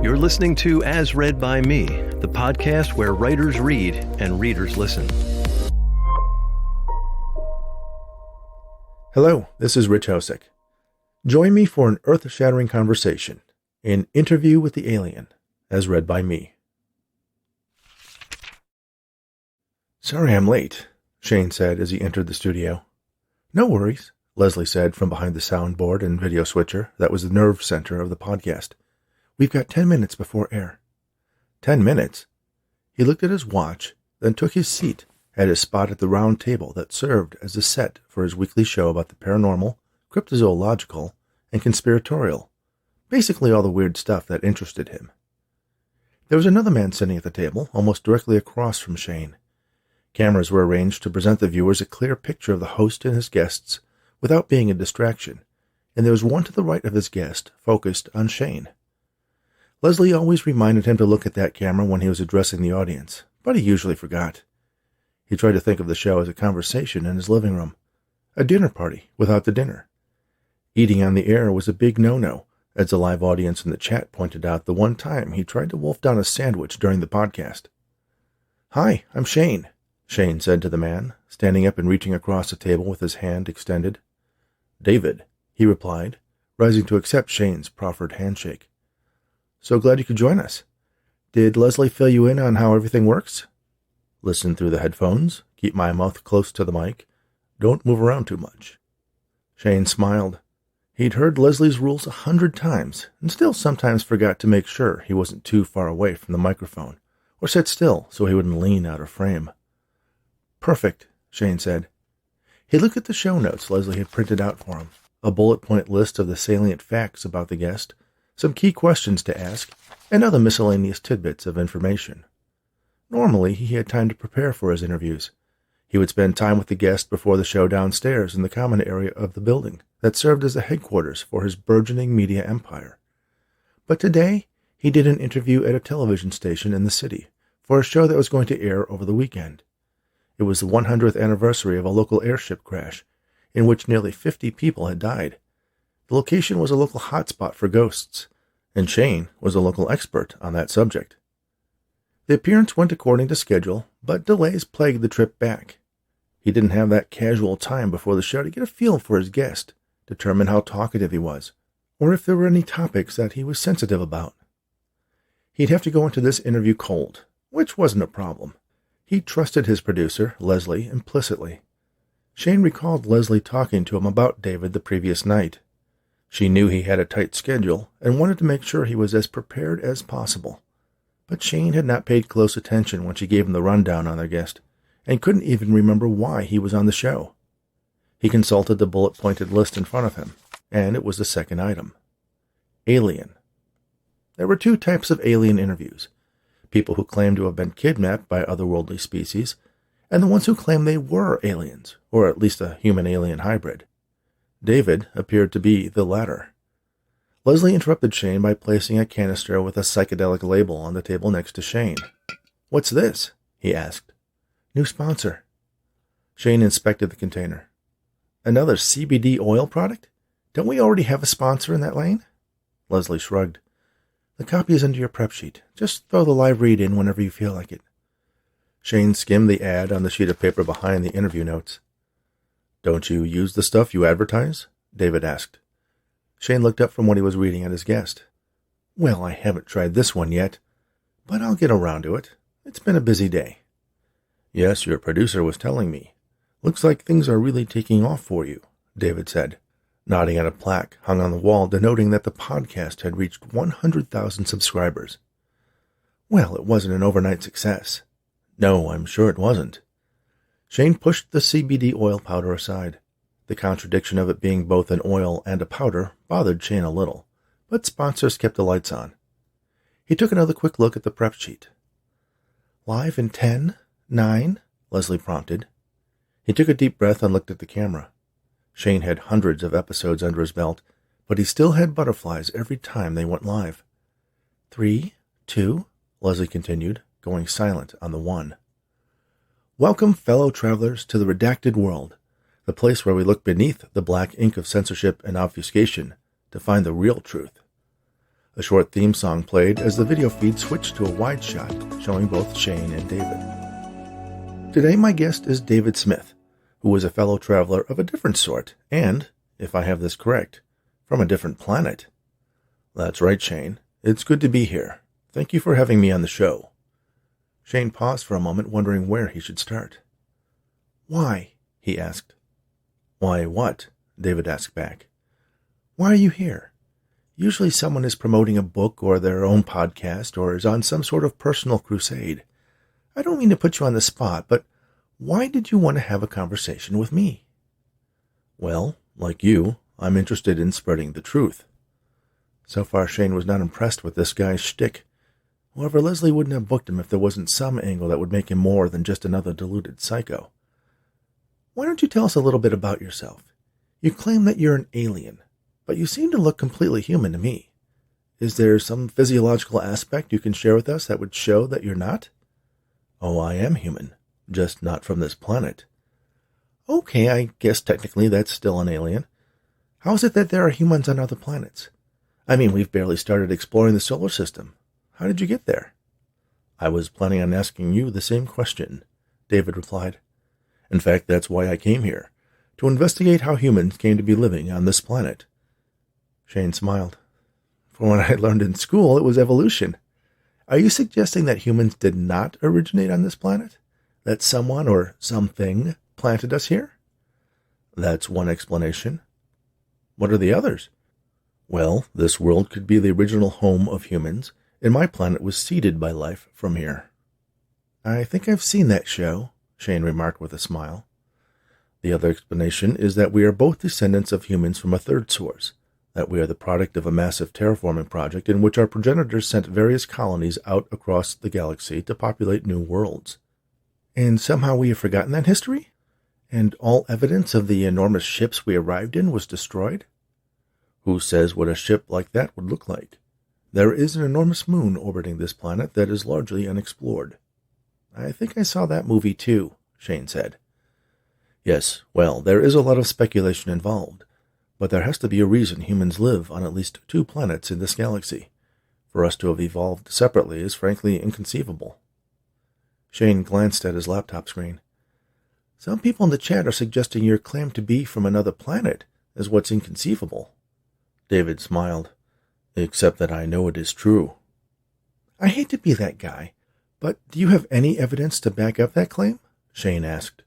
You're listening to As Read by Me, the podcast where writers read and readers listen. Hello, this is Rich Hosek. Join me for an earth-shattering conversation, an interview with the alien, as read by me. Sorry I'm late, Shane said as he entered the studio. No worries, Leslie said from behind the soundboard and video switcher that was the nerve center of the podcast. We've got 10 minutes before air. 10 minutes? He looked at his watch, then took his seat at his spot at the round table that served as a set for his weekly show about the paranormal, cryptozoological, and conspiratorial. Basically all the weird stuff that interested him. There was another man sitting at the table, almost directly across from Shane. Cameras were arranged to present the viewers a clear picture of the host and his guests without being a distraction, and there was one to the right of his guest focused on Shane. Leslie always reminded him to look at that camera when he was addressing the audience, but he usually forgot. He tried to think of the show as a conversation in his living room, a dinner party without the dinner. Eating on the air was a big no-no, as the live audience in the chat pointed out the one time he tried to wolf down a sandwich during the podcast. Hi, I'm Shane, Shane said to the man, standing up and reaching across the table with his hand extended. David, he replied, rising to accept Shane's proffered handshake. So glad you could join us. Did Leslie fill you in on how everything works? Listen through the headphones, keep my mouth close to the mic, don't move around too much. Shane smiled. He'd heard Leslie's rules 100 times, and still sometimes forgot to make sure he wasn't too far away from the microphone, or sit still so he wouldn't lean out of frame. Perfect, Shane said. He looked at the show notes Leslie had printed out for him, a bullet point list of the salient facts about the guest, some key questions to ask, and other miscellaneous tidbits of information. Normally, he had time to prepare for his interviews. He would spend time with the guest before the show downstairs in the common area of the building that served as the headquarters for his burgeoning media empire. But today, he did an interview at a television station in the city for a show that was going to air over the weekend. It was the 100th anniversary of a local airship crash, in which nearly 50 people had died. The location was a local hotspot for ghosts, and Shane was a local expert on that subject. The appearance went according to schedule, but delays plagued the trip back. He didn't have that casual time before the show to get a feel for his guest, determine how talkative he was, or if there were any topics that he was sensitive about. He'd have to go into this interview cold, which wasn't a problem. He trusted his producer, Leslie, implicitly. Shane recalled Leslie talking to him about David the previous night. She knew he had a tight schedule and wanted to make sure he was as prepared as possible. But Shane had not paid close attention when she gave him the rundown on their guest, and couldn't even remember why he was on the show. He consulted the bullet-pointed list in front of him, and it was the second item. Alien. There were two types of alien interviews: people who claimed to have been kidnapped by otherworldly species, and the ones who claimed they were aliens, or at least a human-alien hybrid. David appeared to be the latter. Leslie interrupted Shane by placing a canister with a psychedelic label on the table next to Shane. What's this? He asked. New sponsor. Shane inspected the container. Another CBD oil product? Don't we already have a sponsor in that lane? Leslie shrugged. The copy is under your prep sheet. Just throw the live read in whenever you feel like it. Shane skimmed the ad on the sheet of paper behind the interview notes. Don't you use the stuff you advertise? David asked. Shane looked up from what he was reading at his guest. Well, I haven't tried this one yet, but I'll get around to it. It's been a busy day. Yes, your producer was telling me. Looks like things are really taking off for you, David said, nodding at a plaque hung on the wall denoting that the podcast had reached 100,000 subscribers. Well, it wasn't an overnight success. No, I'm sure it wasn't. Shane pushed the CBD oil powder aside. The contradiction of it being both an oil and a powder bothered Shane a little, but sponsors kept the lights on. He took another quick look at the prep sheet. Live in 10, 9, Leslie prompted. He took a deep breath and looked at the camera. Shane had hundreds of episodes under his belt, but he still had butterflies every time they went live. 3, 2, Leslie continued, going silent on the 1. Welcome, fellow travelers, to the redacted world, the place where we look beneath the black ink of censorship and obfuscation to find the real truth. A short theme song played as the video feed switched to a wide shot, showing both Shane and David. Today my guest is David Smith, who is a fellow traveler of a different sort, and, if I have this correct, from a different planet. That's right, Shane. It's good to be here. Thank you for having me on the show. Shane paused for a moment, wondering where he should start. Why? He asked. Why what? David asked back. Why are you here? Usually someone is promoting a book or their own podcast or is on some sort of personal crusade. I don't mean to put you on the spot, but why did you want to have a conversation with me? Well, like you, I'm interested in spreading the truth. So far, Shane was not impressed with this guy's shtick. However, Leslie wouldn't have booked him if there wasn't some angle that would make him more than just another deluded psycho. Why don't you tell us a little bit about yourself? You claim that you're an alien, but you seem to look completely human to me. Is there some physiological aspect you can share with us that would show that you're not? Oh, I am human, just not from this planet. Okay, I guess technically that's still an alien. How is it that there are humans on other planets? I mean, we've barely started exploring the solar system. How did you get there? I was planning on asking you the same question, David replied. In fact, that's why I came here, to investigate how humans came to be living on this planet. Shane smiled. From what I learned in school, it was evolution. Are you suggesting that humans did not originate on this planet? That someone or something planted us here? That's one explanation. What are the others? Well, this world could be the original home of humans, and my planet was seeded by life from here. I think I've seen that show, Shane remarked with a smile. The other explanation is that we are both descendants of humans from a third source, that we are the product of a massive terraforming project in which our progenitors sent various colonies out across the galaxy to populate new worlds. And somehow we have forgotten that history? And all evidence of the enormous ships we arrived in was destroyed? Who says what a ship like that would look like? There is an enormous moon orbiting this planet that is largely unexplored. I think I saw that movie too, Shane said. Yes, well, there is a lot of speculation involved, but there has to be a reason humans live on at least 2 planets in this galaxy. For us to have evolved separately is frankly inconceivable. Shane glanced at his laptop screen. Some people in the chat are suggesting your claim to be from another planet is what's inconceivable. David smiled. Except that I know it is true. I hate to be that guy, but do you have any evidence to back up that claim? Shane asked.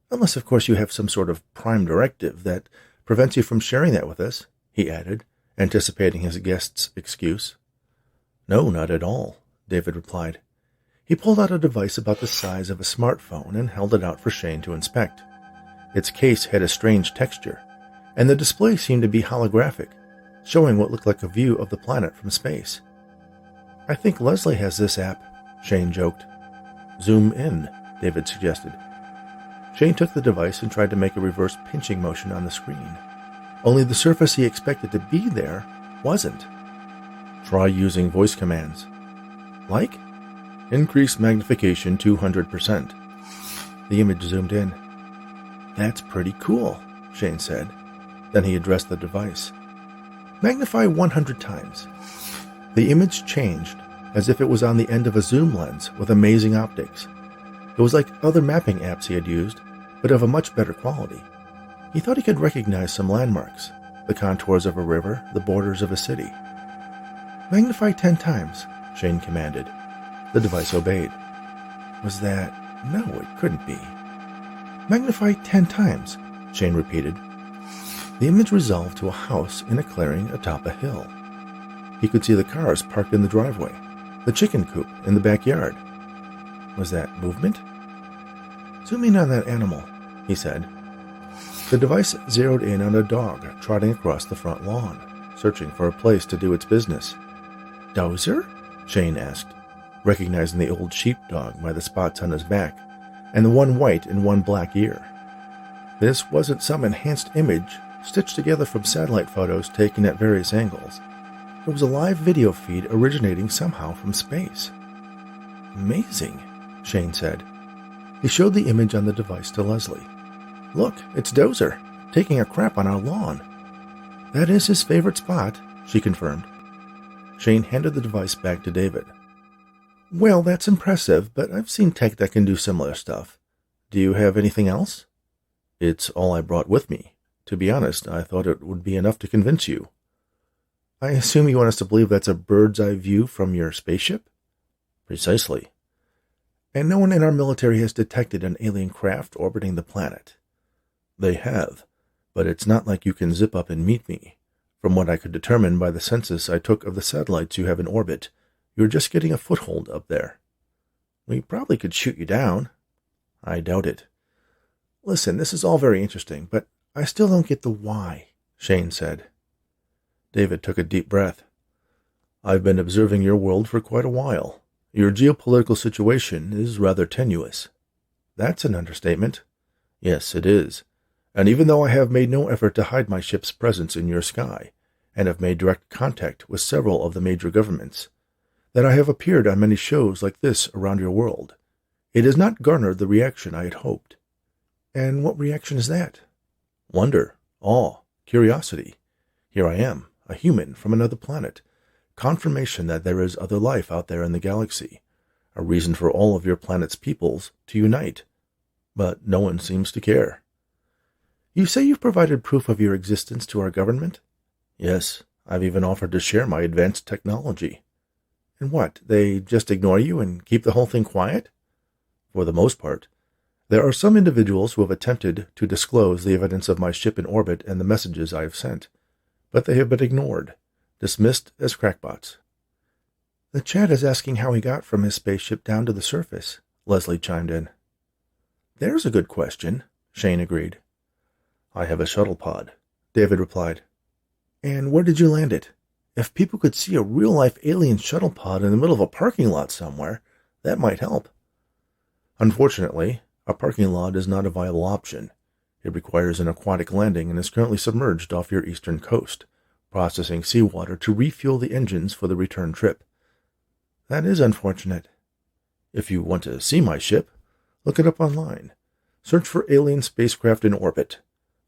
Unless, of course, you have some sort of prime directive that prevents you from sharing that with us, he added, anticipating his guest's excuse. No, not at all, David replied. He pulled out a device about the size of a smartphone and held it out for Shane to inspect. Its case had a strange texture, and the display seemed to be holographic, showing what looked like a view of the planet from space. I think Leslie has this app, Shane joked. Zoom in, David suggested. Shane took the device and tried to make a reverse pinching motion on the screen. Only the surface he expected to be there wasn't. Try using voice commands. Like? Increase magnification 200%. The image zoomed in. That's pretty cool, Shane said. Then he addressed the device. Magnify 100 times. The image changed, as if it was on the end of a zoom lens with amazing optics. It was like other mapping apps he had used, but of a much better quality. He thought he could recognize some landmarks, the contours of a river, the borders of a city. Magnify 10 times, Shane commanded. The device obeyed. Was that... No, it couldn't be. Magnify 10 times, Shane repeated. The image resolved to a house in a clearing atop a hill. He could see the cars parked in the driveway, the chicken coop in the backyard. Was that movement? Zoom in on that animal, he said. The device zeroed in on a dog trotting across the front lawn, searching for a place to do its business. Dozer? Shane asked, recognizing the old sheepdog by the spots on his back and the one white and one black ear. This wasn't some enhanced image stitched together from satellite photos taken at various angles. It was a live video feed originating somehow from space. Amazing, Shane said. He showed the image on the device to Leslie. Look, it's Dozer, taking a crap on our lawn. That is his favorite spot, she confirmed. Shane handed the device back to David. Well, that's impressive, but I've seen tech that can do similar stuff. Do you have anything else? It's all I brought with me. To be honest, I thought it would be enough to convince you. I assume you want us to believe that's a bird's-eye view from your spaceship? Precisely. And no one in our military has detected an alien craft orbiting the planet. They have, but it's not like you can zip up and meet me. From what I could determine by the census I took of the satellites you have in orbit, you're just getting a foothold up there. We probably could shoot you down. I doubt it. Listen, this is all very interesting, but I still don't get the why, Shane said. David took a deep breath. I've been observing your world for quite a while. Your geopolitical situation is rather tenuous. That's an understatement. Yes, it is. And even though I have made no effort to hide my ship's presence in your sky, and have made direct contact with several of the major governments, that I have appeared on many shows like this around your world, it has not garnered the reaction I had hoped. And what reaction is that? Wonder, awe, curiosity. Here I am, a human from another planet, confirmation that there is other life out there in the galaxy, a reason for all of your planet's peoples to unite. But no one seems to care. You say you've provided proof of your existence to our government? Yes, I've even offered to share my advanced technology. And what, they just ignore you and keep the whole thing quiet? For the most part. There are some individuals who have attempted to disclose the evidence of my ship in orbit and the messages I have sent, but they have been ignored, dismissed as crackpots. The chat is asking how he got from his spaceship down to the surface, Leslie chimed in. There's a good question, Shane agreed. I have a shuttle pod, David replied. And where did you land it? If people could see a real-life alien shuttle pod in the middle of a parking lot somewhere, that might help. Unfortunately, a parking lot is not a viable option. It requires an aquatic landing and is currently submerged off your eastern coast, processing seawater to refuel the engines for the return trip. That is unfortunate. If you want to see my ship, look it up online. Search for alien spacecraft in orbit.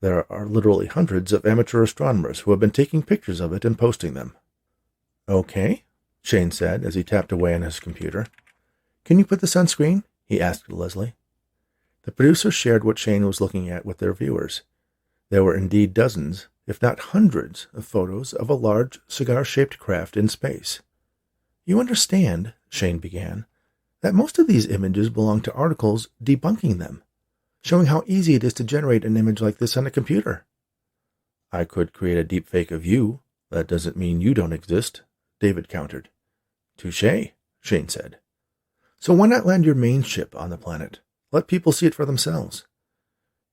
There are literally hundreds of amateur astronomers who have been taking pictures of it and posting them. Okay, Shane said as he tapped away on his computer. Can you put this on screen? He asked Leslie. The producer shared what Shane was looking at with their viewers. There were indeed dozens, if not hundreds, of photos of a large cigar-shaped craft in space. You understand, Shane began, that most of these images belong to articles debunking them, showing how easy it is to generate an image like this on a computer. I could create a deepfake of you. That doesn't mean you don't exist, David countered. Touché, Shane said. So why not land your main ship on the planet? Let people see it for themselves.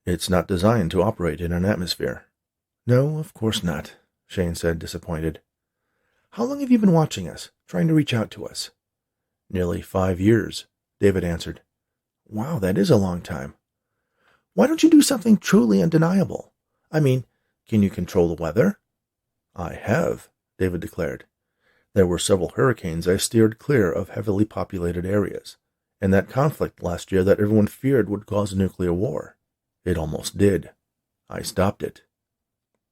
It's not designed to operate in an atmosphere. No, of course not, Shane said, disappointed. How long have you been watching us, trying to reach out to us? Nearly 5 years, David answered. Wow, that is a long time. Why don't you do something truly undeniable? I mean, can you control the weather? I have, David declared. There were several hurricanes I steered clear of heavily populated areas, and that conflict last year that everyone feared would cause a nuclear war. It almost did. I stopped it.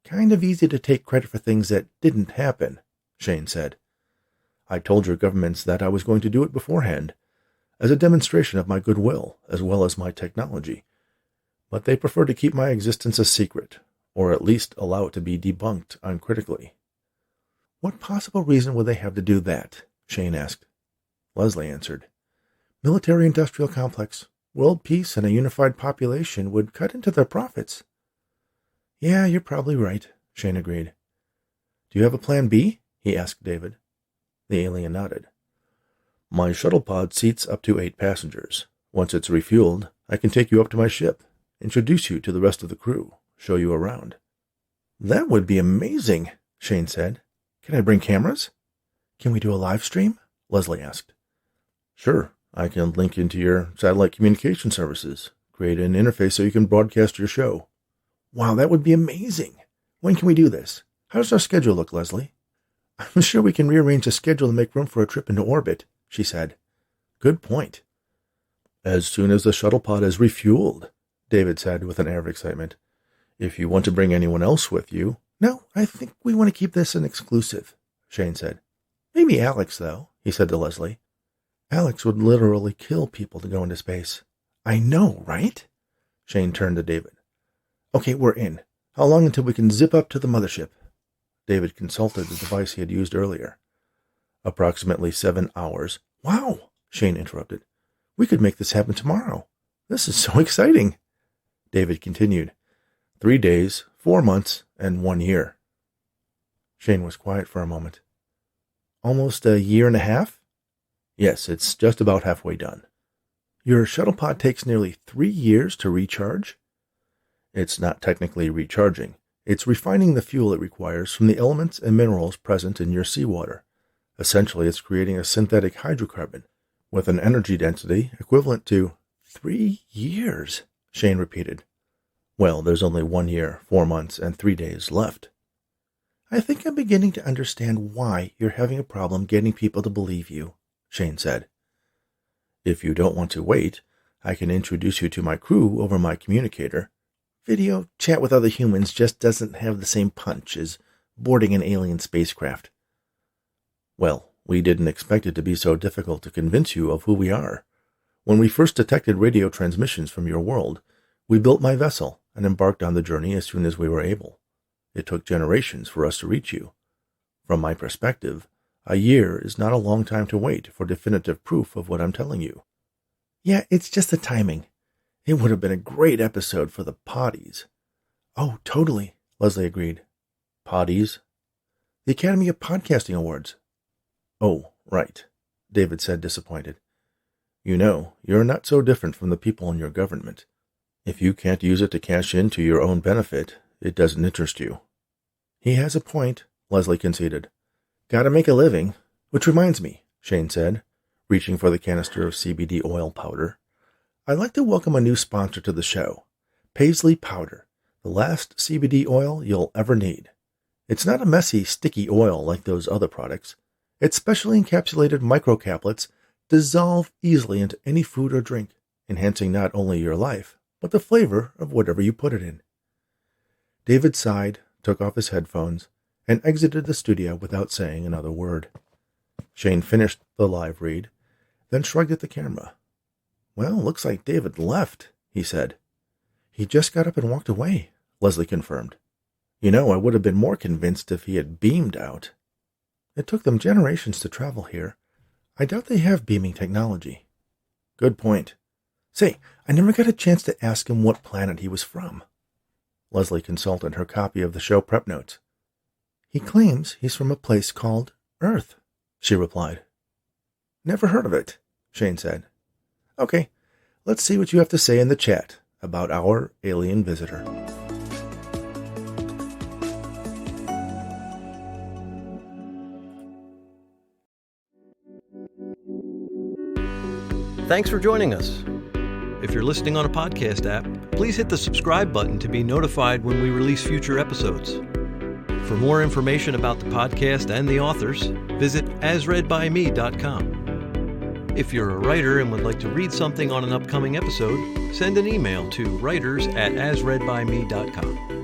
Kind of easy to take credit for things that didn't happen, Shane said. I told your governments that I was going to do it beforehand, as a demonstration of my goodwill as well as my technology. But they prefer to keep my existence a secret, or at least allow it to be debunked uncritically. What possible reason would they have to do that? Shane asked. Leslie answered. Military-industrial complex, world peace, and a unified population would cut into their profits. Yeah, you're probably right, Shane agreed. Do you have a plan B? He asked David. The alien nodded. My shuttle pod seats up to 8 passengers. Once it's refueled, I can take you up to my ship, introduce you to the rest of the crew, show you around. That would be amazing, Shane said. Can I bring cameras? Can we do a live stream? Leslie asked. Sure, I can link into your satellite communication services, create an interface so you can broadcast your show. Wow, that would be amazing. When can we do this? How does our schedule look, Leslie? I'm sure we can rearrange the schedule to make room for a trip into orbit, she said. Good point. As soon as the shuttle pod is refueled, David said with an air of excitement. If you want to bring anyone else with you... No, I think we want to keep this an exclusive, Shane said. Maybe Alex, though, he said to Leslie. Alex would literally kill people to go into space. I know, right? Shane turned to David. Okay, we're in. How long until we can zip up to the mothership? David consulted the device he had used earlier. Approximately 7 hours. Wow, Shane interrupted. We could make this happen tomorrow. This is so exciting. David continued. 3 days, 4 months, and 1 year. Shane was quiet for a moment. Almost a year and a half? Yes, it's just about halfway done. Your shuttle pod takes nearly 3 years to recharge? It's not technically recharging. It's refining the fuel it requires from the elements and minerals present in your seawater. Essentially, it's creating a synthetic hydrocarbon with an energy density equivalent to 3 years, Shane repeated. Well, there's only 1 year, 4 months, and 3 days left. I think I'm beginning to understand why you're having a problem getting people to believe you, Shane said. If you don't want to wait, I can introduce you to my crew over my communicator. Video chat with other humans just doesn't have the same punch as boarding an alien spacecraft. Well, we didn't expect it to be so difficult to convince you of who we are. When we first detected radio transmissions from your world, we built my vessel and embarked on the journey as soon as we were able. It took generations for us to reach you. From my perspective, a year is not a long time to wait for definitive proof of what I'm telling you. Yeah, it's just the timing. It would have been a great episode for the Potties. Oh, totally, Leslie agreed. Potties? The Academy of Podcasting Awards. Oh, right, David said, disappointed. You know, you're not so different from the people in your government. If you can't use it to cash in to your own benefit, it doesn't interest you. He has a point, Leslie conceded. Gotta make a living. Which reminds me, Shane said, reaching for the canister of CBD oil powder. I'd like to welcome a new sponsor to the show, Paisley Powder, the last CBD oil you'll ever need. It's not a messy, sticky oil like those other products. Its specially encapsulated microcaplets dissolve easily into any food or drink, enhancing not only your life, but the flavor of whatever you put it in. David sighed, took off his headphones, and exited the studio without saying another word. Shane finished the live read, then shrugged at the camera. Well, looks like David left, he said. He just got up and walked away, Leslie confirmed. You know, I would have been more convinced if he had beamed out. It took them generations to travel here. I doubt they have beaming technology. Good point. Say, I never got a chance to ask him what planet he was from. Leslie consulted her copy of the show prep notes. He claims he's from a place called Earth, she replied. Never heard of it, Shane said. Okay, let's see what you have to say in the chat about our alien visitor. Thanks for joining us. If you're listening on a podcast app, please hit the subscribe button to be notified when we release future episodes. For more information about the podcast and the authors, visit asreadbyme.com. If you're a writer and would like to read something on an upcoming episode, send an email to writers@asreadbyme.com.